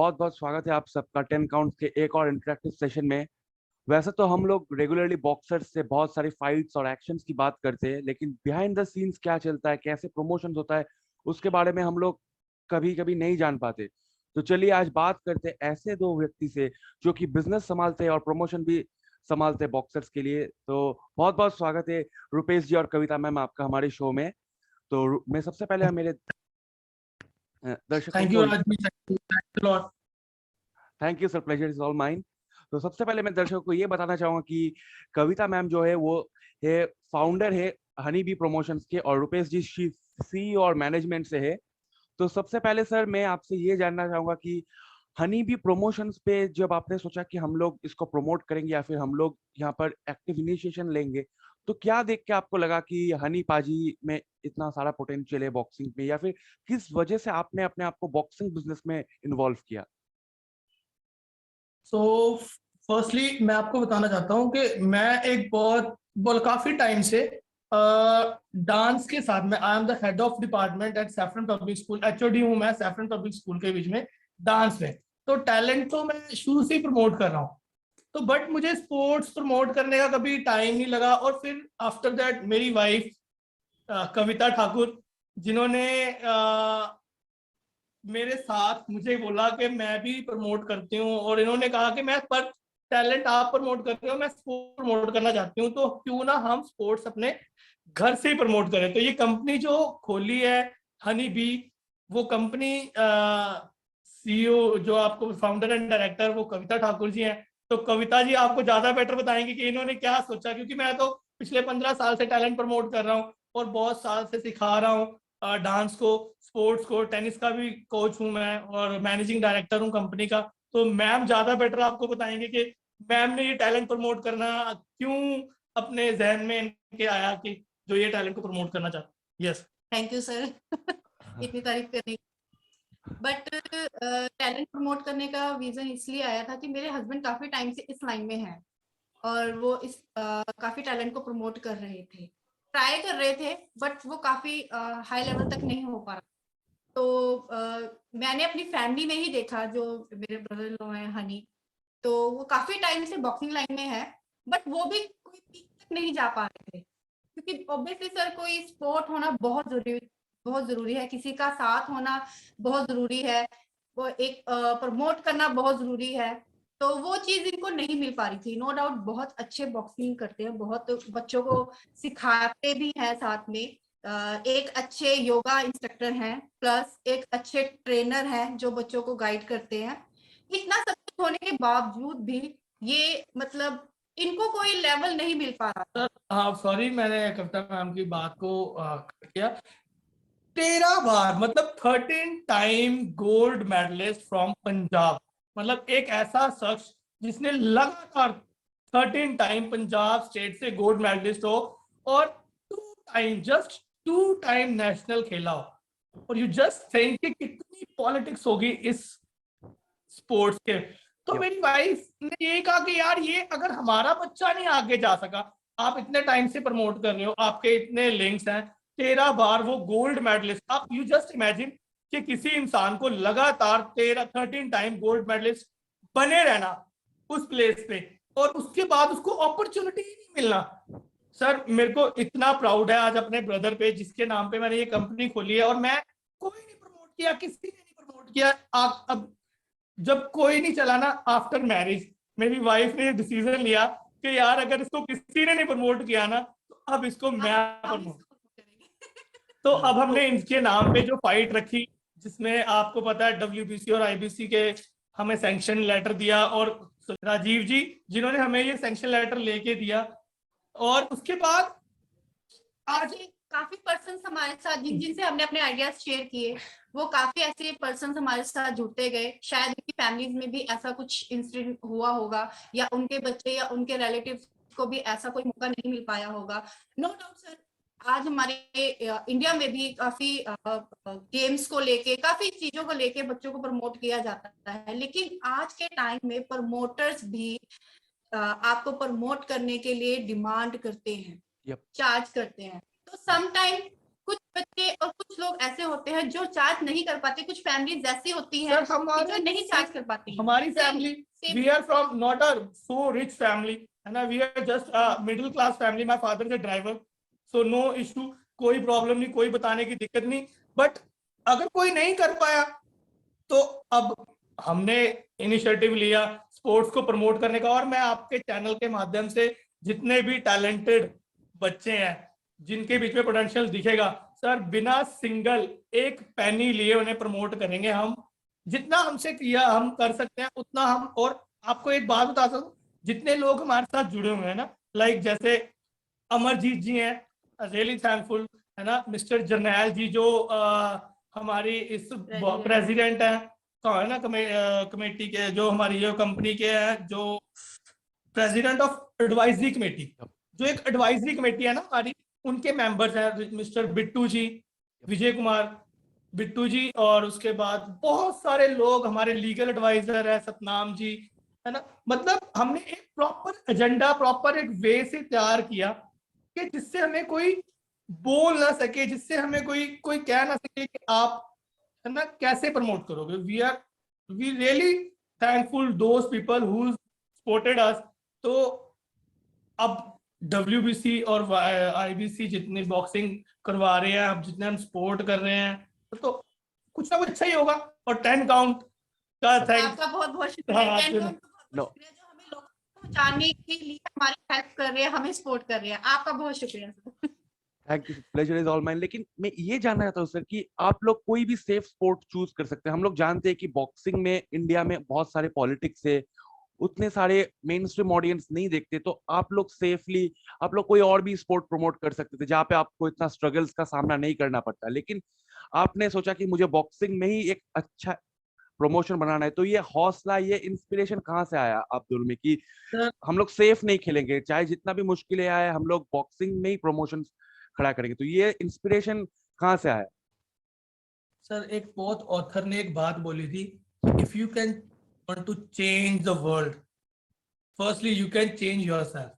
बहुत बहुत स्वागत है आप सबका 10 काउंट के एक और इंटरेक्टिव सेशन में। वैसे तो हम लोग रेगुलरली बॉक्सर्स से बहुत सारी फाइट्स और एक्शंस की बात करते हैं, लेकिन बिहाइंड द सीन्स क्या चलता है, कैसे प्रमोशंस होता है, उसके बारे में हम लोग कभी कभी नहीं जान पाते। तो चलिए आज बात करते हैं ऐसे दो व्यक्ति से जो कि बिजनेस संभालते हैं और प्रमोशन भी संभालते हैं बॉक्सर्स के लिए। तो बहुत बहुत स्वागत है रुपेश जी और कविता मैम आपका हमारे शो में। तो मैं सबसे पहले मेरे दर्शकों थैंक यू को Rajvi, thank you lot. Thank you sir, pleasure is all mine. तो सबसे पहले मैं दर्शकों को ये बताना चाहूंगा कि कविता मैम जो है वो है फाउंडर है हनी बी प्रमोशंस के, और रुपेश जी सी और मैनेजमेंट से है। तो सबसे पहले सर मैं आपसे ये जानना चाहूंगा कि हनी बी प्रमोशंस पे जब आपने सोचा कि हम लोग इसको प्रमोट करेंगे या फिर हम लोग यहाँ पर एक्टिव इनिशिएशन लेंगे, तो क्या देख के आपको लगा कि हनी पाजी में इतना सारा पोटेंशियल है बॉक्सिंग में, या फिर किस वजह से आपने अपने आप को बॉक्सिंग बिजनेस में इन्वॉल्व किया? सो फर्स्टली मैं आपको बताना चाहता हूँ कि मैं एक बहुत काफी टाइम से डांस के साथ में I am the head of department at saffron public school. HOD हूँ मैं सैफरन पब्लिक स्कूल के बीच में डांस में। तो टैलेंट तो मैं शुरू से ही प्रमोट कर रहा हूँ। तो बट मुझे स्पोर्ट्स प्रमोट करने का कभी टाइम नहीं लगा। और फिर आफ्टर दैट मेरी वाइफ कविता ठाकुर, जिन्होंने मेरे साथ मुझे बोला कि मैं भी प्रमोट करती हूँ, और इन्होंने कहा कि मैं पर टैलेंट आप प्रमोट कर रहे हो, मैं स्पोर्ट प्रमोट करना चाहती हूँ, तो क्यों ना हम स्पोर्ट्स अपने घर से ही प्रमोट करें। तो ये कंपनी जो खोली है हनी बी, वो कंपनी सीईओ जो आपको फाउंडर एंड डायरेक्टर वो कविता ठाकुर जी हैं। तो कविता जी आपको ज्यादा बेटर बताएंगे कि इन्होंने क्या सोचा, क्योंकि मैं तो पिछले 15 साल से टैलेंट प्रमोट कर रहा हूँ और बहुत साल से सिखा रहा हूँ डांस को, स्पोर्ट्स को, टेनिस का भी कोच हूँ मैं और मैनेजिंग डायरेक्टर हूँ कंपनी का। तो मैम ज्यादा बेटर आपको बताएंगे कि मैम ने ये टैलेंट प्रमोट करना क्यों अपने जहन में इनके आया कि जो ये टैलेंट को प्रमोट करना चाहते। यस, थैंक यू सर इतनी तारीफ करने। बट टैलेंट प्रमोट करने का रीजन इसलिए आया था कि मेरे हस्बैंड काफी टाइम से इस लाइन में हैं और वो इस काफी टैलेंट को प्रमोट कर रहे थे, ट्राई कर रहे थे, बट वो काफी हाई लेवल तक नहीं हो पा रहा। तो मैंने अपनी फैमिली में ही देखा, जो मेरे ब्रदर इन लॉ हैं हनी, तो वो काफी टाइम से बॉक्सिंग लाइन में है, बट वो भी कोई पीक तक नहीं जा पा रहे थे, क्योंकि ऑब्वियसली सर कोई स्पोर्ट होना बहुत जरूरी है, किसी का साथ होना बहुत जरूरी है, वो एक प्रमोट करना बहुत जरूरी है। तो वो चीज इनको नहीं मिल पा रही थी। नो डाउट बहुत अच्छे बॉक्सिंग करते हैं, बहुत बच्चों को सिखाते भी हैं, साथ में एक अच्छे योगा इंस्ट्रक्टर हैं, प्लस एक अच्छे ट्रेनर हैं जो बच्चों को गाइड करते हैं। इतना सब कुछ होने के बावजूद भी ये मतलब इनको कोई लेवल नहीं मिल पा रहा। सर हाँ सॉरी, मैंने कविता मैम की बात को कट किया। 13 बार मतलब 13 time gold medallist from Punjab, मतलब एक ऐसा शख्स जिसने लगातार 13 टाइम पंजाब स्टेट से गोल्ड मेडलिस्ट हो और 2 टाइम, जस्ट 2 टाइम नेशनल खेला हो। और यू जस्ट थिंक कि कितनी पॉलिटिक्स होगी इस स्पोर्ट्स के। तो मेरी वाइफ ने ये कहा कि यार ये अगर हमारा बच्चा नहीं आगे जा सका, आप इतने टाइम से प्रमोट कर रहे हो, आपके इतने लिंक्स हैं, 13 बार वो गोल्ड मेडलिस्ट, आप यू जस्ट इमेजिन कि किसी इंसान को लगातार 13 टाइम गोल्ड मेडलिस्ट बने रहना उस प्लेस पे, और उसके बाद उसको अपॉर्चुनिटी ही नहीं मिलना। सर मेरे को इतना प्राउड है आज अपने ब्रदर पे, जिसके नाम पे मैंने ये कंपनी खोली है, और मैं कोई नहीं प्रमोट किया, किसी ने नहीं प्रमोट किया। आप अब जब कोई नहीं चला ना, आफ्टर मैरिज मेरी वाइफ ने डिसीजन लिया कि यार अगर इसको किसी ने नहीं प्रमोट किया ना, तो अब इसको मैं प्रमोट। तो अब हमने इनके नाम पे जो फाइट रखी, जिसमें आपको पता है डब्ल्यूबीसी और आईबीसी के हमें सैंक्शन लेटर दिया, और राजीव जी जिन्होंने हमें ये सैंक्शन लेटर लेके दिया, और उसके बाद आज काफी पर्सन हमारे साथ जिनसे हमने अपने आइडियाज शेयर किए, वो काफी ऐसे पर्सन हमारे साथ जुड़ते गए। शायद उनकी फैमिलीज में भी ऐसा कुछ इंसिडेंट हुआ होगा, या उनके बच्चे या उनके रिलेटिव्स को भी ऐसा कोई मौका नहीं मिल पाया होगा। नो डाउट सर, आज हमारे इंडिया में भी काफी गेम्स को लेके, काफी चीजों को लेके बच्चों को प्रमोट किया जाता है, लेकिन आज के टाइम में प्रमोटर्स भी आपको प्रमोट करने के लिए डिमांड करते हैं, चार्ज करते हैं। तो समटाइम कुछ बच्चे और कुछ लोग ऐसे होते हैं जो चार्ज नहीं कर पाते, कुछ फैमिलीज ऐसी होती हैं सर हमारे जो नहीं चार्ज कर पाती। हमारी family, we are from not a so rich family, है ना, we are just middle class family. My father is a driver, so no issue, कोई प्रॉब्लम नहीं, कोई बताने की दिक्कत नहीं। बट अगर कोई नहीं कर पाया तो अब हमने इनिशिएटिव लिया स्पोर्ट्स को प्रमोट करने का। और मैं आपके चैनल के माध्यम से जितने भी टैलेंटेड बच्चे हैं जिनके बीच में पोटेंशियल दिखेगा सर, बिना सिंगल एक पैनी लिए उन्हें प्रमोट करेंगे हम। जितना हमसे किया हम कर सकते हैं उतना हम। और आपको एक बात बता सकूं, जितने लोग हमारे साथ जुड़े हुए हैं ना, लाइक जैसे अमरजीत जी हैं, रियली थैंकफुल, है ना, मिस्टर जरनैल जी जो हमारी इस प्रेसिडेंट है, कौन है ना, कमेटी के जो हमारी जो कंपनी के हैं, जो प्रेसिडेंट ऑफ एडवाइजरी कमेटी, जो एक एडवाइजरी कमेटी है ना हमारी, उनके मेंबर्स हैं मिस्टर बिट्टू जी, विजय कुमार बिट्टू जी। और उसके बाद बहुत सारे लोग हमारे लीगल एडवाइजर है सतनाम जी, है ना। मतलब हमने एक प्रॉपर एजेंडा, प्रॉपर एक वे से तैयार किया कि जिससे हमें कोई बोल ना सके, जिससे हमें कोई कोई कह ना सके कि आप, है ना, कैसे प्रमोट करोगे। We really thankful those people who supported us. तो अब WBC और IBC जितनी बॉक्सिंग करवा रहे हैं, अब जितने हम सपोर्ट कर रहे हैं, तो कुछ ना कुछ अच्छा ही होगा। और 10 काउंट का थैंक्स। आपका बहुत बहुत शुक्रिया, हाँ, 10 काउंट का बहुत शुक्रिया जो हमें लोगों को पहुंचाने के लिए हमारी हेल्प कर रहे हैं, हमें सपोर्ट कर रहे हैं। आपका बहुत शुक्रिया sir. Thank you, pleasure is all mine. लेकिन मैं ये जानना चाहता हूँ सर कि आप लोग कोई भी सेफ स्पोर्ट चूज कर सकते हैं। हम लोग जानते हैं कि बॉक्सिंग में इंडिया में बहुत सारे पॉलिटिक्स है, उतने सारे मेन स्ट्रीम ऑडियंस नहीं देखते, तो आप लोग सेफली आप लोग कोई और भी स्पोर्ट प्रमोट कर सकते थे जहाँ पे आपको इतना स्ट्रगल्स का सामना नहीं करना पड़ता। लेकिन आपने सोचा कि मुझे बॉक्सिंग में ही एक अच्छा प्रमोशन बनाना है। तो ये हौसला, ये इंस्पिरेशन कहाँ से आया अब्दुल में कि हम लोग सेफ नहीं खेलेंगे, चाहे जितना भी मुश्किलें आए हम लोग बॉक्सिंग में ही प्रमोशन खड़ा करेंगे? तो ये इंस्पिरेशन कहाँ से आया? सर एक बहुत ऑथर ने एक बात बोली थी, if you can want to change the world, firstly you can change yourself,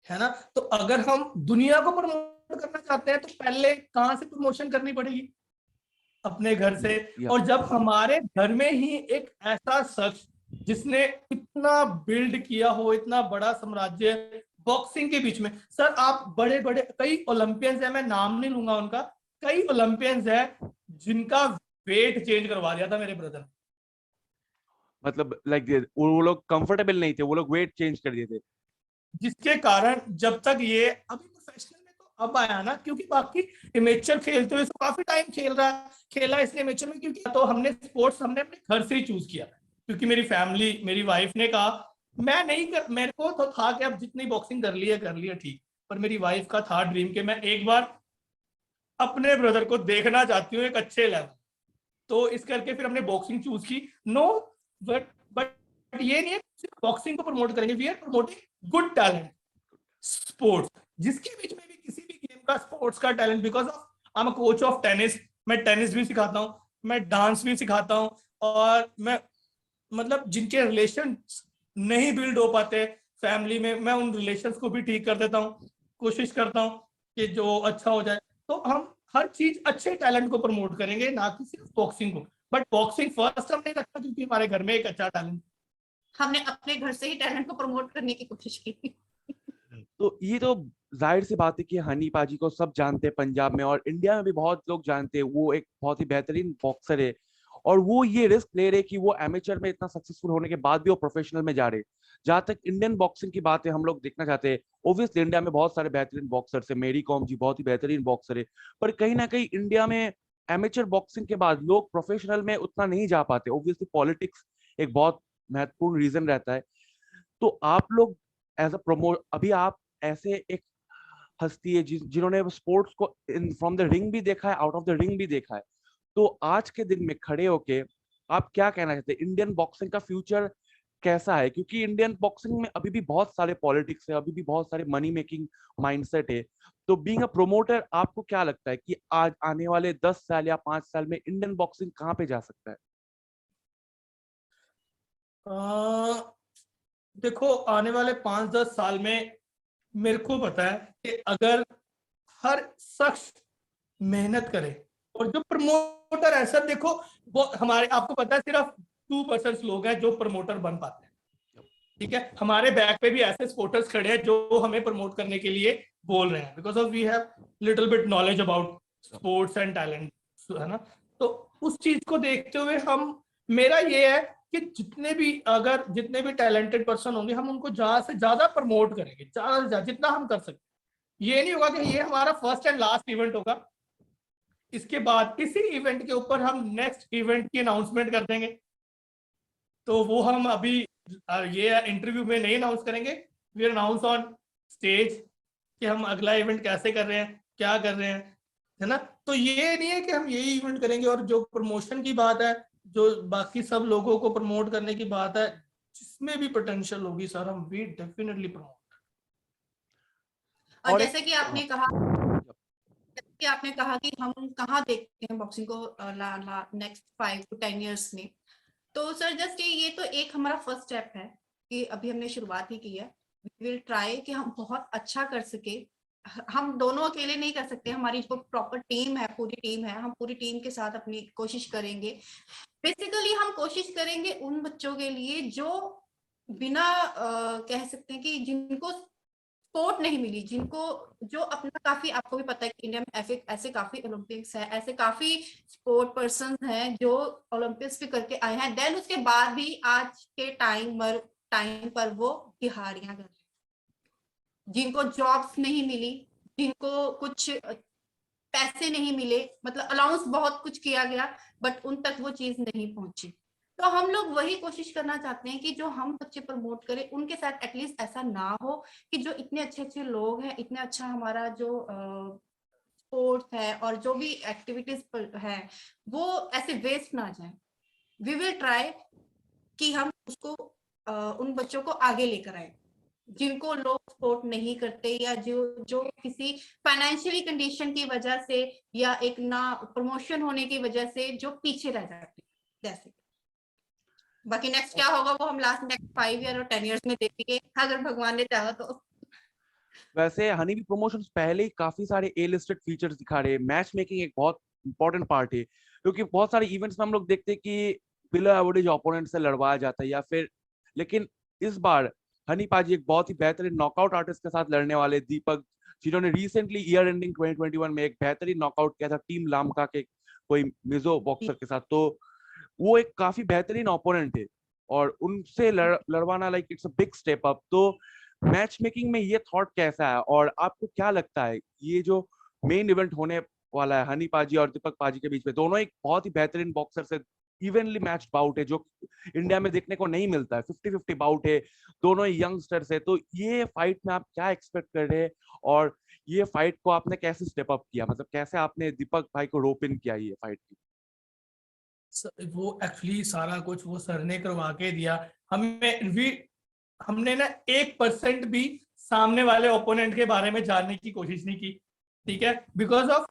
है ना। तो अगर हम दुनिया को प्रमोट करना चाहते हैं तो पहले कहाँ से प्रमोशन करनी पड़ेगी? अपने घर से। या और जब हमारे घर में ही एक ऐसा शख्स जिसने इतना बिल्ड किया हो, इतना बड़ा साम्राज्य बॉक्सिंग के बीच में, सर आप बड़े बड़े कई ओलंपियंस है, मैं नाम नहीं लूंगा उनका, कई ओलंपियंस है जिनका वेट चेंज करवा दिया था मेरे ब्रदर। मतलब लाइक वो लोग कंफर्टेबल नहीं थे, वो लोग वेट चेंज कर दिए थे। जिसके कारण जब तक ये अभी प्रोफेशनल में तो अब आया ना, क्योंकि बाकी इमेचर खेलते हुए तो काफी टाइम खेला इसलिए इमेचर में, क्योंकि तो हमने स्पोर्ट्स हमने अपने घर से ही चूज किया, क्योंकि मेरी फैमिली, मेरी वाइफ ने कहा मैं नहीं कर, मेरे को तो था कि अब जितनी बॉक्सिंग कर लिया ठीक, पर मेरी वाइफ का था ड्रीम कि मैं एक बार अपने ब्रदर को देखना चाहती हूँ एक अच्छे लेवल। तो इस करके फिर हमने बॉक्सिंग चूज की। नो, बट ये नहीं है बॉक्सिंग को प्रमोट करेंगे, we are promoting good talent sports, जिसके बीच में भी किसी भी गेम का स्पोर्ट्स का talent, because of I am a coach of tennis, मैं टेनिस भी सिखाता हूँ, मैं डांस भी सिखाता हूँ। और मैं मतलब जिनके रिलेशन नहीं बिल्ड हो पाते फैमिली में, मैं उन रिलेशंस को भी ठीक कर देता हूँ, कोशिश करता हूँ कि जो अच्छा हो जाए। तो हम हर चीज अच्छे टैलेंट को प्रमोट करेंगे, ना कि सिर्फ बॉक्सिंग को। बट बॉक्सिंग फर्स्ट हमने रखा क्योंकि हमारे घर में एक अच्छा टैलेंट, हमने अपने घर से ही टैलेंट को प्रमोट करने की कोशिश की। तो ये तो जाहिर सी बात है कि हनी पाजी को सब जानते हैं पंजाब में, और इंडिया में भी बहुत लोग जानते हैं। वो एक बहुत ही बेहतरीन बॉक्सर है, और वो ये रिस्क ले रहे कि वो एमेचर में इतना सक्सेसफुल होने के बाद भी वो प्रोफेशनल में जा रहे। जहां तक इंडियन बॉक्सिंग की बात है, हम लोग देखना चाहते हैं, ओब्वियसली इंडिया में बहुत सारे बेहतरीन बॉक्सर है, मेरी कॉम जी बहुत ही बेहतरीन बॉक्सर है, पर कहीं ना कहीं इंडिया में एमेचर बॉक्सिंग के बाद लोग प्रोफेशनल में उतना नहीं जा पाते। ओब्वियसली पॉलिटिक्स एक बहुत महत्वपूर्ण रीजन रहता है। तो आप लोग एज अ प्रमोट, अभी आप ऐसे एक हस्ती है जिन्होंने स्पोर्ट्स को फ्रॉम द रिंग भी देखा है, आउट ऑफ द रिंग भी देखा है। तो आज के दिन में खड़े होके आप क्या कहना चाहते हैं, इंडियन बॉक्सिंग का फ्यूचर कैसा है? क्योंकि इंडियन बॉक्सिंग में अभी भी बहुत सारे पॉलिटिक्स है, अभी भी बहुत सारे मनी मेकिंग माइंडसेट है। तो बीइंग अ प्रोमोटर आपको क्या लगता है कि आज आने वाले 10 साल या 5 साल में इंडियन बॉक्सिंग कहाँ पे जा सकता है? देखो आने वाले 5-10 साल में मेरे को पता है कि अगर हर शख्स मेहनत करे। और जो प्रमोटर है सर, देखो वो हमारे, आपको पता है सिर्फ 2% लोग हैं जो प्रमोटर बन पाते हैं, ठीक है। हमारे बैक पे भी ऐसे स्पोर्टर्स खड़े हैं जो हमें प्रमोट करने के लिए बोल रहे हैं, because of we have little bit knowledge about sports and talent, है ना। तो उस चीज को देखते हुए मेरा ये है कि जितने भी टैलेंटेड पर्सन होंगे, हम उनको ज्यादा से ज्यादा प्रमोट करेंगे, ज्यादा से ज्यादा जितना हम कर सकते। ये नहीं होगा कि ये हमारा फर्स्ट एंड लास्ट इवेंट होगा, इसके बाद इसी इवेंट के ऊपर हम नेक्स्ट इवेंट की अनाउंसमेंट कर देंगे। तो वो हम अभी ये इंटरव्यू में नहीं अनाउंस करेंगे, वी अनाउंस ऑन स्टेज कि हम अगला इवेंट कैसे कर रहे हैं, क्या कर रहे हैं, है ना। तो ये नहीं है कि हम यही इवेंट करेंगे। और जो प्रमोशन की बात है, जो बाकी सब लोगों को प्रमोट करने की बात है, जिसमें भी पोटेंशियल होगी सर, हम वी डेफिनेटली प्रमोट। और जैसे कि आपने कहा कि हम कहाँ देखते हैं बॉक्सिंग को नेक्स्ट 5 to 10 years में, तो सर जस्ट ये तो एक हमारा फर्स्ट स्टेप है कि अभी हमने शुरुआत ही की है। वी विल ट्राई कि हम बहुत अच्छा कर सके। हम दोनों अकेले नहीं कर सकते, हमारी जो प्रॉपर टीम है, पूरी टीम है, हम पूरी टीम के साथ अपनी कोशिश करेंगे। बेसिकली हम कोशिश करेंगे उन बच्चों के लिए जो बिना कह सकते हैं कि जिनको स्पोर्ट नहीं मिली, जिनको जो अपना काफी, आपको भी पता है कि इंडिया में ऐसे काफी ओलंपिक्स है, ऐसे काफी स्पोर्ट पर्सन हैं जो ओलंपिक्स भी करके आए हैं, देन उसके बाद भी आज के टाइम पर वो दिहाड़ियां कर रहे हैं, जिनको जॉब्स नहीं मिली, जिनको कुछ पैसे नहीं मिले, मतलब अलाउंस बहुत कुछ किया गया बट उन तक वो चीज नहीं पहुंची। तो हम लोग वही कोशिश करना चाहते हैं कि जो हम बच्चे प्रमोट करें उनके साथ एटलीस्ट ऐसा ना हो कि जो इतने अच्छे अच्छे लोग हैं, इतना अच्छा हमारा जो स्पोर्ट्स है और जो भी एक्टिविटीज है वो ऐसे वेस्ट ना जाए। वी विल ट्राई कि हम उसको उन बच्चों को आगे लेकर आए जिनको लोग सपोर्ट नहीं करते, या जो किसी फाइनेंशियली कंडीशन की वजह से या एक ना प्रमोशन होने की वजह से जो पीछे रह जाते हैं। जैसे बाकी नेक्स्ट क्या होगा वो हम नेक्स्ट 5 year और 10 years में देखेंगे, अगर भगवान ने चाहा तो। वैसे हनी भी प्रमोशंस पहले ही काफी सारे ए लिस्टेड फीचर्स दिखा रहे हैं। मैच मेकिंग एक बहुत इंपॉर्टेंट पार्ट है, क्योंकि बहुत सारे इवेंट्स में हम लोग देखते हैं कि बिलो एवरेज ओपोनेंट से लड़वाया जाता है या फिर, लेकिन इस बार हनी पाजी एक बहुत ही बेहतरीन नॉकआउट आर्टिस्ट के साथ लड़ने वाले दीपक, जिन्होंने रिसेंटली ईयर एंडिंग 2021 में एक बेहतरीन नॉकआउट किया था टीम लामका के कोई मिजो बॉक्सर के साथ। तो वो एक काफी बेहतरीन ओपोनेंट है और उनसे लड़वाना like it's a big step up. तो मैच मेकिंग में ये थॉट कैसा है और आपको क्या लगता है ये जो मेन इवेंट होने वाला है हनी पाजी और दीपक पाजी के बीच में, दोनों एक बहुत ही बेहतरीन बॉक्सर से इवनली मैच बाउट है जो इंडिया में देखने को नहीं मिलता है, 50-50 बाउट है, दोनों यंगस्टर्स है। तो ये फाइट में आप क्या एक्सपेक्ट कर रहे हैं और ये फाइट को आपने कैसे स्टेप अप किया, मतलब कैसे आपने दीपक भाई को रोप इन किया ये फाइट की? वो एक्चुअली सारा कुछ वो सर ने करवा के दिया हमने ना 1% भी सामने वाले ओपोनेंट के बारे में जानने की कोशिश नहीं की, ठीक है। बिकॉज ऑफ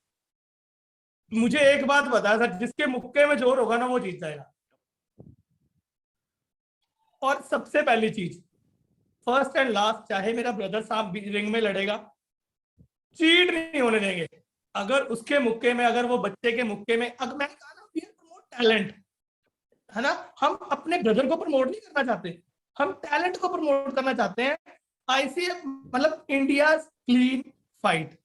मुझे एक बात बता सर, जिसके मुक्के में जोर होगा ना वो जीत जाएगा। और सबसे पहली चीज, फर्स्ट एंड लास्ट, चाहे मेरा ब्रदर साहब रिंग में लड़ेगा, चीट नहीं होने देंगे। अगर उसके मुक्के में, अगर वो बच्चे के मुक्के में, अगर मैंने कहा ना वी प्रमोट टैलेंट, है ना, हम अपने ब्रदर को प्रमोट नहीं करना चाहते, हम टैलेंट को प्रमोट करना चाहते हैं। आईसीएफ मतलब इंडिया क्लीन फाइट,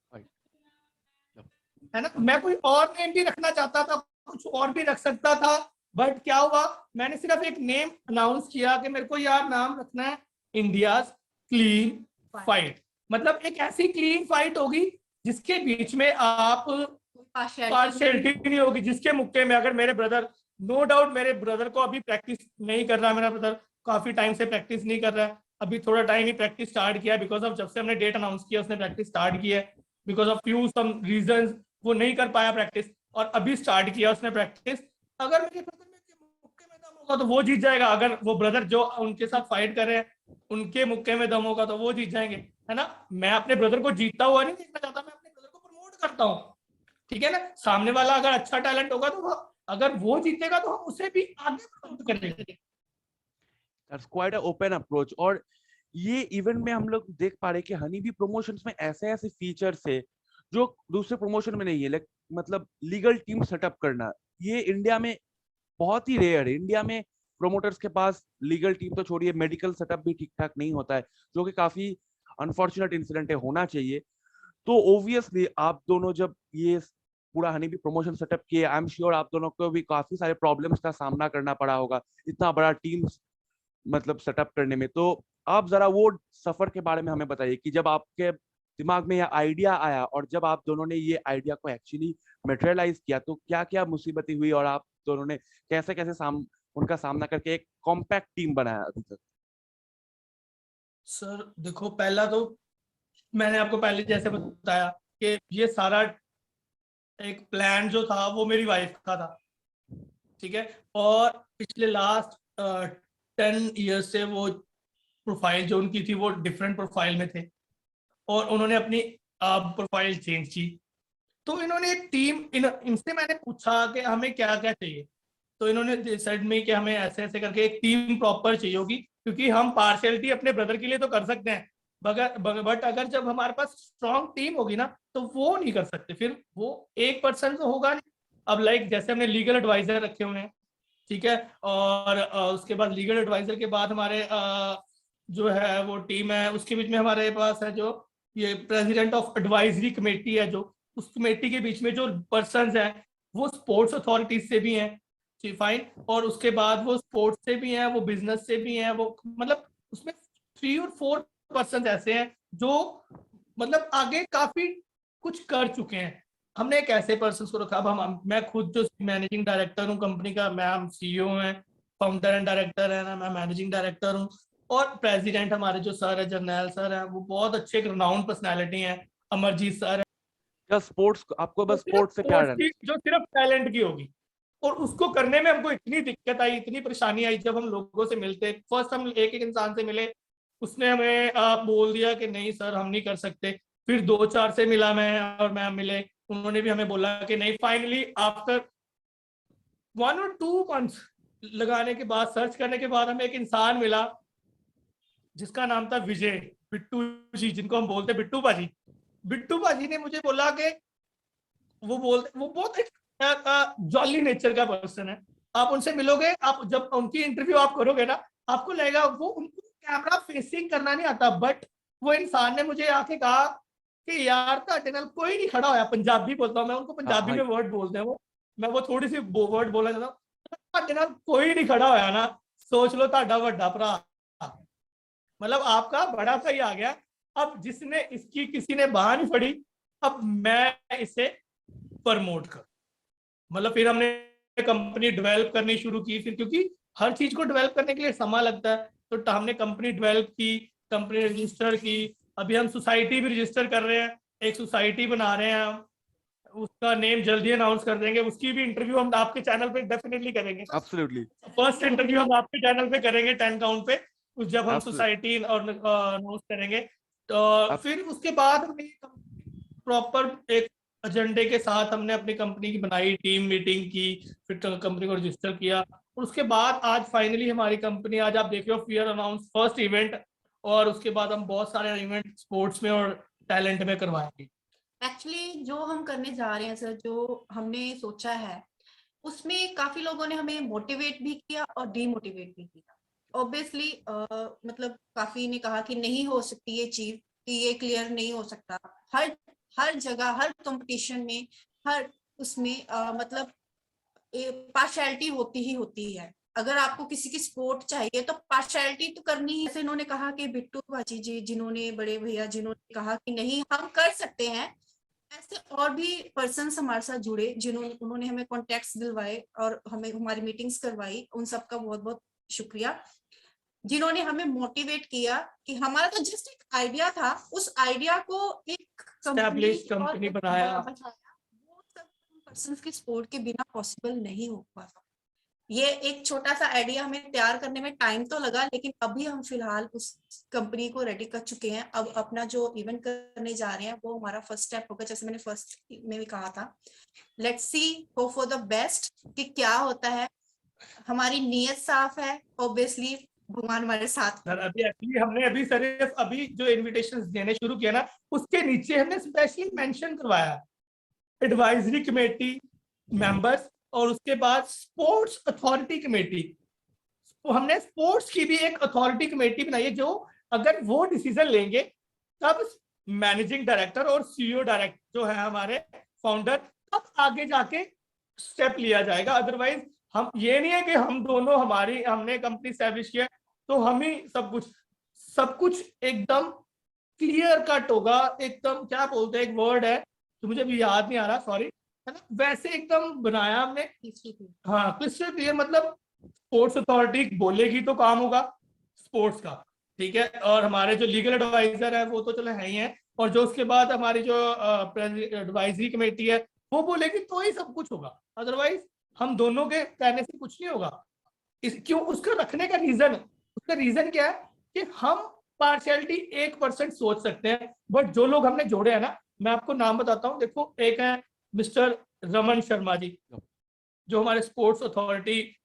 है ना। मैं कोई और नेम भी रखना चाहता था, कुछ और भी रख सकता था, बट क्या हुआ, मैंने सिर्फ एक नेम अनाउंस किया कि मेरे को यार नाम रखना है इंडिया क्लीन फाइट। मतलब एक ऐसी क्लीन फाइट होगी जिसके बीच में आप पार्शियलिटी नहीं होगी, जिसके मुक्के में अगर मेरे ब्रदर, नो डाउट मेरे ब्रदर को अभी प्रैक्टिस नहीं कर रहा, मेरा ब्रदर काफी टाइम से प्रैक्टिस नहीं कर रहा है, अभी थोड़ा टाइम ही प्रैक्टिस स्टार्ट किया, बिकॉज ऑफ जब से हमने डेट अनाउंस किया उसने प्रैक्टिस स्टार्ट की है, because of few some reasons वो नहीं कर पाया प्रैक्टिस, और अभी स्टार्ट किया उसने प्रैक्टिस। अगर मेरे ब्रदर में मुक्के में दम होगा तो वो जीत जाएगा, अगर वो ब्रदर जो उनके साथ फाइट कर रहे हैं उनके मुक्के में दम होगा तो वो जीत जाएंगे, है ना। मैं अपने ब्रदर को जीतता हुआ नहीं देखना चाहता, मैं अपने ब्रदर को प्रमोट करता हूँ, ठीक है ना। सामने वाला अगर अच्छा टैलेंट होगा तो अगर वो जीतेगा तो हम उसे भी आगे प्रमोट करेंगे। That's quite an open approach। और ये इवेंट में हम लोग देख पा रहे हैं कि हनी भी प्रमोशंस में ऐसे ऐसे फीचर्स है जो दूसरे प्रमोशन में नहीं है, मतलब लीगल टीम सेटअप करना, ये इंडिया में बहुत ही रेयर है। इंडिया में प्रोमोटर्स के पास लीगल टीम तो छोड़िए, मेडिकल सेटअप भी ठीक ठाक नहीं होता है, जो कि काफी अनफॉर्चुनेट इंसिडेंट है, होना चाहिए। तो ओब्वियसली आप दोनों जब ये पूरा हनी भी प्रमोशन सेटअप किए, आई एम श्योर आप दोनों को भी काफी सारे प्रॉब्लम्स का सामना करना पड़ा होगा इतना बड़ा टीम मतलब सेटअप करने में। तो आप जरा वो सफर के बारे में हमें बताइए कि जब आपके दिमाग में यह आइडिया आया और जब आप दोनों ने ये आइडिया को एक्चुअली मटेरियलाइज किया, तो क्या क्या मुसीबतें हुई और आप दोनों ने कैसे कैसे उनका सामना करके एक कॉम्पैक्ट टीम बनाया अभी तक? सर देखो, पहला तो मैंने आपको पहले जैसे बताया कि ये सारा एक प्लान जो था वो मेरी वाइफ का था, ठीक है। और पिछले लास्ट 10 ईयर्स से वो प्रोफाइल जो उनकी थी वो डिफरेंट प्रोफाइल में थे, और उन्होंने अपनी प्रोफाइल चेंज की। तो इन्होंने एक टीम, इनसे मैंने पूछा कि हमें क्या क्या चाहिए, तो इन्होंने डिसाइड में कि हमें ऐसे ऐसे करके एक टीम प्रॉपर चाहिए होगी, क्योंकि हम पार्शियलिटी अपने ब्रदर के लिए तो कर सकते हैं, बट अगर जब हमारे पास स्ट्रॉन्ग टीम होगी ना तो वो नहीं कर सकते, फिर वो एक पर्सन तो होगा नहीं। अब लाइक जैसे हमने लीगल एडवाइजर रखे हुए हैं, ठीक है, और उसके बाद लीगल एडवाइजर के बाद हमारे जो है वो टीम है, उसके बीच में हमारे पास है जो ये प्रेसिडेंट ऑफ एडवाइजरी कमेटी है, जो उस कमेटी के बीच में जो पर्सन है वो स्पोर्ट्स अथॉरिटीज से भी हैं, फाइन, और उसके बाद वो स्पोर्ट्स से भी हैं, वो बिजनेस से भी हैं, वो मतलब उसमें 3 और 4 पर्सन ऐसे हैं जो मतलब आगे काफी कुछ कर चुके हैं। हमने एक ऐसे पर्सन को रखा। अब मैं खुद जो मैनेजिंग डायरेक्टर हूँ कंपनी का, मैम सीईओ हैं, फाउंडर एंड डायरेक्टर है ना, मैं मैनेजिंग डायरेक्टर हूँ, और प्रेसिडेंट हमारे जो सर है, जर्नैल सर है, वो बहुत अच्छे रिनाउंड पर्सनैलिटी हैं, अमरजीत सर है। क्या स्पोर्ट्स, आपको तो बस सिर्फ स्पोर्ट्स से प्यार है? जो सिर्फ टैलेंट की होगी, और उसको करने में हमको इतनी दिक्कत आई, इतनी परेशानी आई। जब हम लोगों से मिलते, फर्स्ट हम एक एक इंसान से मिले, उसने हमें बोल दिया कि नहीं सर हम नहीं कर सकते। फिर 2-4 से मिला मैं, और मैम मिले, उन्होंने भी हमें बोला कि नहीं। फाइनली आफ्टर 1 और 2 मंथ्स लगाने के बाद, सर्च करने के बाद, हमें एक इंसान मिला जिसका नाम था विजय, बिट्टू जी, जिनको हम बोलते बिट्टू पाजी। बिट्टू पाजी ने मुझे बोला कि वो बहुत एक जॉली नेचर का पर्सन है। आप उनसे मिलोगे, आप जब उनकी इंटरव्यू आप करोगे ना, आपको लगेगा वो, उनको कैमरा फेसिंग करना नहीं आता, बट वो इंसान ने मुझे आके कहा कि यार ਤੁਹਾਡੇ ਨਾਲ कोई नहीं खड़ा होया। पंजाबी बोलता हूँ मैं, उनको पंजाबी हाँ में वर्ड बोलते हैं वो, मैं वो थोड़ी सी वर्ड बोलना चाहता हूँ। ਤੁਹਾਡੇ ਨਾਲ कोई नहीं खड़ा होया ना, सोच लो ਤੁਹਾਡਾ ਵੱਡਾ ਭਰਾ, मतलब आपका बड़ा भाई आ गया। अब जिसने इसकी किसी ने बाह नहीं फड़ी, अब मैं इसे प्रमोट कर, मतलब फिर हमने कंपनी डेवलप करनी शुरू की। फिर क्योंकि हर चीज को डेवलप करने के लिए समय लगता है, तो हमने कंपनी डेवलप की, कंपनी रजिस्टर की। अभी हम सोसाइटी भी रजिस्टर कर रहे हैं, एक सोसाइटी बना रहे हैं हम, उसका नेम जल्दी अनाउंस कर देंगे। उसकी भी इंटरव्यू हम आपके चैनल पे डेफिनेटली करेंगे। एब्सोल्युटली, फर्स्ट इंटरव्यू हम आपके चैनल पे करेंगे 10 काउंट पे, जब हम एब्सोल्युटली। सोसाइटी और अनाउंस करेंगे। तो फिर उसके बाद हमने प्रॉपर एक एजेंडे के साथ हमने अपनी कंपनी की बनाई, टीम मीटिंग की, फिर कंपनी को रजिस्टर किया, और उसके बाद आज फाइनली हमारी कंपनी, आज आप देख रहे हो फियर अनाउंस फर्स्ट इवेंट, और उसके बाद हम बहुत सारे इवेंट स्पोर्ट्स में और टैलेंट में करवाएंगे। एक्चुअली जो हम करने जा रहे हैं सर, जो हमने सोचा है उसमें काफी लोगों ने हमें मोटिवेट भी किया और डीमोटिवेट भी किया। ऑब्वियसली मतलब काफी ने कहा कि नहीं हो सकती ये चीज, कि ये क्लियर नहीं हो सकता। हर हर जगह, हर कंपटीशन में, हर उसमें मतलब पार्शियलिटी होती ही होती है। अगर आपको किसी की सपोर्ट चाहिए तो पार्शियलिटी तो करनी ही। जैसे इन्होंने कहा कि बिट्टू बाजी जी, जिन्होंने, बड़े भैया जिन्होंने कहा कि नहीं हम कर सकते हैं, ऐसे और भी पर्सन हमारे साथ जुड़े, जिन्होंने, उन्होंने हमें कॉन्टेक्ट्स दिलवाए और हमें हमारी मीटिंग्स करवाई। उन सबका बहुत बहुत शुक्रिया, जिन्होंने हमें मोटिवेट किया कि हमारा तो जस्ट एक आइडिया था, उस आइडिया को एक कंपनी बनाया। वो सब पर्सन के सपोर्ट के बिना पॉसिबल नहीं हो पाता। ये एक छोटा सा आइडिया हमें तैयार करने में टाइम तो लगा, लेकिन अभी हम फिलहाल उस कंपनी को रेडी कर चुके हैं। अब अपना जो इवेंट करने जा रहे हैं वो हमारा फर्स्ट स्टेप होगा, जैसे मैंने फर्स्ट में भी कहा था। Let's see, hope for the best कि क्या होता है। हमारी नीयत साफ है, ऑब्वियसली भगवान हमारे साथ सर अभी एक्चुअली हमने अभी सिर्फ अभी जो इनविटेशंस देने शुरू किया ना, उसके नीचे हमने स्पेशली मेंशन करवाया एडवाइजरी कमेटी मेंबर्स और उसके बाद स्पोर्ट्स अथॉरिटी कमेटी। तो हमने स्पोर्ट्स की भी एक अथॉरिटी कमेटी बनाई है, जो अगर वो डिसीजन लेंगे तब मैनेजिंग डायरेक्टर और सीईओ डायरेक्टर जो है हमारे फाउंडर, तब आगे जाके स्टेप लिया जाएगा। अदरवाइज हम ये नहीं है कि हम दोनों हमने कंपनी स्टैब्लिश किया तो हम ही सब कुछ एकदम क्लियर कट होगा, एकदम क्या बोलते हैं एक वर्ड है तो मुझे भी याद नहीं आ रहा, सॉरी, है ना, वैसे एकदम बनाया हमने। हाँ, क्रिस्टल क्लियर, मतलब स्पोर्ट्स अथॉरिटी बोलेगी तो काम होगा स्पोर्ट्स का, ठीक है, और हमारे जो लीगल एडवाइजर है वो तो चलो है ही है, और जो उसके बाद हमारी जो एडवाइजरी कमेटी है वो बोलेगी तो ही सब कुछ होगा, अदरवाइज हम दोनों के कहने से कुछ नहीं होगा। क्यों उसका रखने का रीजन, उसका रीजन क्या है कि हम पार्शियलिटी 1% सोच सकते हैं, बट जो लोग हमने जोड़े हैं ना, मैं आपको नाम बताता हूँ। देखो, एक है मिस्टर रमन शर्मा जी, जो हमारे स्पोर्ट्स अथॉरिटी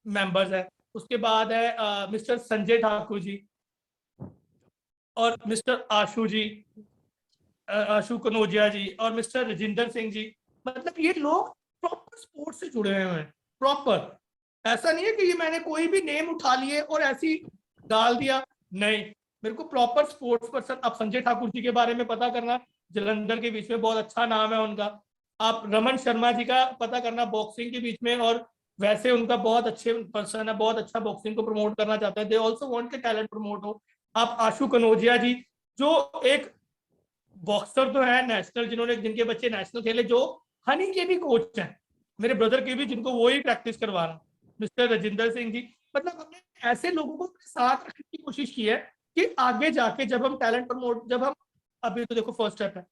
मेंबर्स है। उसके बाद है मिस्टर संजय ठाकुर जी और मिस्टर आशु जी, आशु कनौजिया जी और मिस्टर राजिंदर सिंह जी। मतलब ये लोग प्रॉपर स्पोर्ट्स से जुड़े हुए हैं, प्रॉपर। ऐसा नहीं है कि ये मैंने कोई भी नेम उठा लिए और ऐसी डाल दिया, नहीं, मेरे को प्रॉपर स्पोर्ट्स पर्सन। आप संजय ठाकुर जी के बारे में पता करना, जलंधर के बीच में बहुत अच्छा नाम है उनका। आप रमन शर्मा जी का पता करना, बॉक्सिंग के बीच में, और वैसे उनका बहुत अच्छे पर्सन है, बहुत अच्छा बॉक्सिंग को प्रमोट करना चाहते हैं, दे ऑल्सो वांट के टैलेंट प्रमोट हो। आप आशु कनौजिया जी, जो एक बॉक्सर तो है नेशनल, जिनके बच्चे नेशनल खेले, जो हनी के भी कोच हैं, मेरे ब्रदर के भी, जिनको वो ही प्रैक्टिस करवा रहा। मिस्टर राजिंदर सिंह जी, मतलब हमने ऐसे लोगों को अपने साथ रखने की कोशिश की है कि आगे जाके जब हम टैलेंट प्रमोट, जब हम, अभी तो देखो फर्स्ट स्टेप है,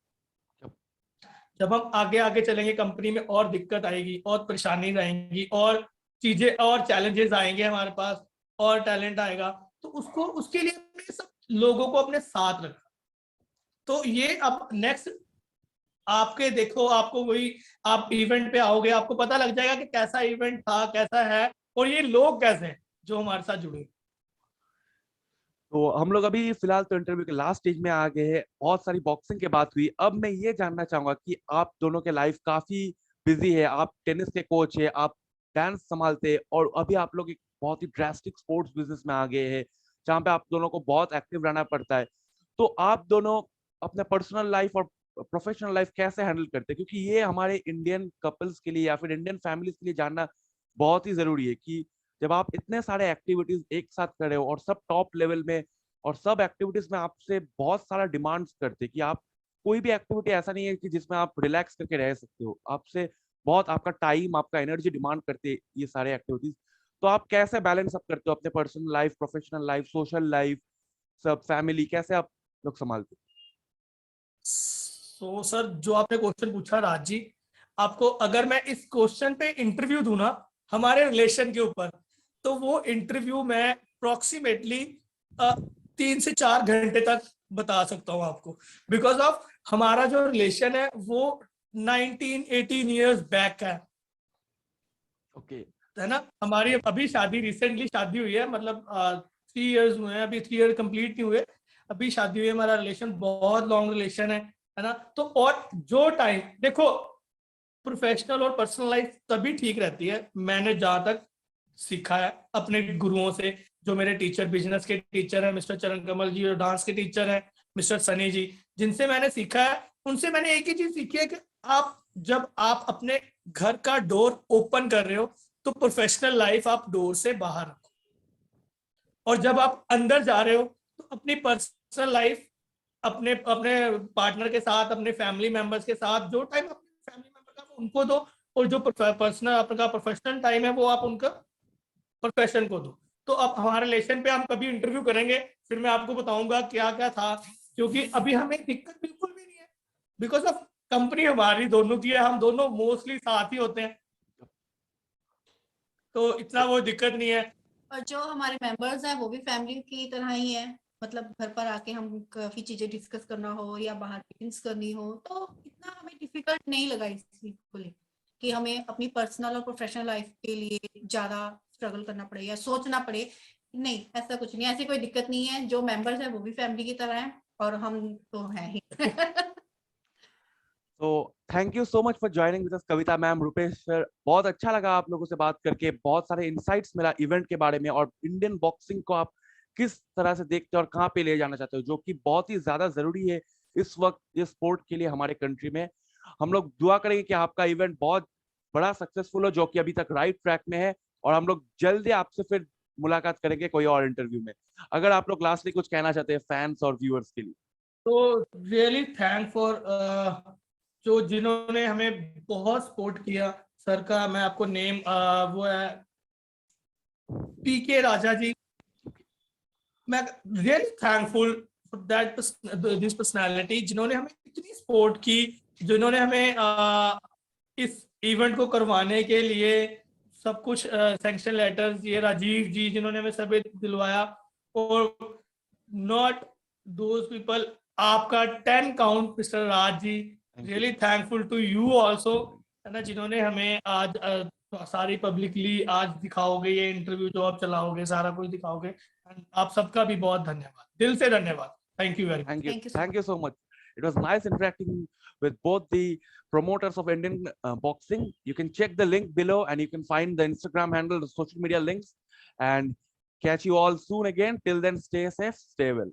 जब हम आगे आगे चलेंगे कंपनी में और दिक्कत आएगी और परेशानी आएंगी और चीजें और चैलेंजेस आएंगे हमारे पास और टैलेंट आएगा, तो उसको, उसके लिए हमने सब लोगों को अपने साथ रखा। तो ये अब नेक्स्ट आपके देखो, आपको वही, आप इवेंट पे आओगे आपको पता लग जाएगा कि कैसा इवेंट था, कैसा है, और ये लोग कैसे हैं जो हमारे साथ जुड़े। तो हम लोग अभी फिलहाल तो इंटरव्यू के लास्ट स्टेज में आ गए हैं, बहुत सारी बॉक्सिंग की बात हुई। अब मैं ये जानना चाहूंगा कि आप दोनों के लाइफ काफी बिजी है, आप टेनिस के कोच है, आप डांस संभालते हैं, और अभी आप लोग एक बहुत ही ड्रास्टिक स्पोर्ट्स बिजनेस में आ गए हैं जहाँ पे आप दोनों को बहुत एक्टिव रहना पड़ता है। तो आप दोनों अपने पर्सनल लाइफ और प्रोफेशनल लाइफ कैसे हैंडल करते हैं? क्योंकि ये हमारे इंडियन कपल्स के लिए या फिर इंडियन फैमिलीज के लिए जानना बहुत ही जरूरी है कि जब आप इतने सारे एक्टिविटीज एक साथ कर रहे हो और सब टॉप लेवल में, और सब एक्टिविटीज में आपसे बहुत सारा डिमांड्स करते हैं कि आप कोई भी एक्टिविटी ऐसा नहीं है कि जिसमें आप रिलैक्स करके रह सकते हो, आपसे बहुत आपका टाइम, आपका एनर्जी डिमांड करते हैं ये सारे एक्टिविटीज। तो आप कैसे बैलेंस अप करते हो अपने personal life, professional life, social life, सब फैमिली, कैसे आप लोग संभालते सो सर, जो आपने क्वेश्चन पूछा राज जी, आपको अगर मैं इस क्वेश्चन पे इंटरव्यू दूं ना हमारे रिलेशन के ऊपर, तो वो इंटरव्यू मैं अप्रोक्सीमेटली 3 से 4 घंटे तक बता सकता हूँ आपको, बिकॉज ऑफ हमारा जो रिलेशन है वो 19-18 ईयर्स बैक का ओके? है ना। हमारी अभी शादी, रिसेंटली शादी हुई है, मतलब 3 इयर्स हुए हैं, अभी 3 ईयर कंप्लीट नहीं हुए, अभी शादी हुई है। हमारा रिलेशन बहुत लॉन्ग रिलेशन है ना। तो और जो टाइम देखो, प्रोफेशनल और पर्सनल लाइफ तभी ठीक रहती है, मैंने जहां तक सीखा है अपने गुरुओं से, जो मेरे टीचर, बिजनेस के टीचर है मिस्टर चरण कमल जी, और डांस के टीचर है मिस्टर सनी जी, जिनसे मैंने सीखा है, उनसे मैंने एक ही चीज सीखी है कि आप जब आप अपने घर का डोर ओपन कर रहे हो तो प्रोफेशनल लाइफ आप डोर से बाहर रखो, और जब आप अंदर जा रहे हो तो अपनी पर्सनल लाइफ अपने अपने पार्टनर के साथ, अपने फैमिली मेंबर्स के साथ जो टाइम अपने फैमिली मेंबर का वो उनको दो, और जो पर्सनल आपका प्रोफेशनल टाइम है वो आप उनका प्रोफेशन को दो। तो अब हमारे रिलेशन पे हम कभी इंटरव्यू करेंगे, फिर मैं आपको बताऊंगा क्या क्या था, क्योंकि अभी हमें दिक्कत बिल्कुल भी नहीं है, बिकॉज ऑफ कंपनी हमारी दोनों की है, हम दोनों मोस्टली साथ ही होते हैं, तो इतना वो दिक्कत नहीं है। और जो हमारे मेंबर्स हैं वो भी फैमिली की तरह ही है, मतलब घर पर आके हम काफी चीजें डिस्कस करना हो या बाहर मीटिंग्स करनी हो तो इतना हमें डिफिकल्ट नहीं लगा इस चीज को लेकर कि हमें अपनी पर्सनल और प्रोफेशनल लाइफ के लिए ज्यादा स्ट्रगल करना पड़े या सोचना पड़े नहीं, ऐसा कुछ नहीं, ऐसी कोई दिक्कत नहीं है। जो मेंबर्स है वो भी फैमिली की तरह हैं और हम तो हैं ही। तो thank you so much for joining with us Kavita ma'am, Rupesh sir. बहुत अच्छा लगा आप लोगों से बात करके, बहुत सारे इनसाइट्स मिला इवेंट के बारे में और इंडियन बॉक्सिंग को आप किस तरह से देखते हो और कहाँ पे ले जाना चाहते हो, जो कि बहुत ही ज्यादा जरूरी है इस वक्त ये स्पोर्ट के लिए हमारे कंट्री में। हम लोग दुआ करेंगे कि आपका इवेंट बहुत बड़ा सक्सेसफुल हो, जो कि अभी तक राइट ट्रैक में है, और हम लोग जल्दी आपसे फिर मुलाकात करेंगे कोई और इंटरव्यू में। अगर आप लोग लास्टली कुछ कहना चाहते हैं फैंस और व्यूअर्स के लिए। तो रियली थैंक फॉर जो जिन्होंने हमें बहुत सपोर्ट किया। सर का मैं आपको नेम वो है पीके राजा जी। मैं really thankful for that this personality जिन्होंने हमें इतनी सपोर्ट की, जिन्होंने हमें इस इवेंट को करवाने के लिए सब कुछ सैंक्शन लेटर्स, ये राजीव जी जिन्होंने हमें सब दिलवाया, और नॉट दोज पीपल, आपका 10 count mister Raj ji, really thankful to you also, है ना, जिन्होंने हमें आज सारी पब्लिकली आज दिखाओगे, ये इंटरव्यू जो आप चलाओगे सारा कुछ दिखाओगे। आप सबका भी बहुत धन्यवाद, दिल से धन्यवाद। Thank you very much. Thank you so much. It was nice interacting with both the promoters of Indian boxing. You can check the link below and you can find the Instagram handle, the social media links, and catch you all soon again. Till then, stay safe, stay well.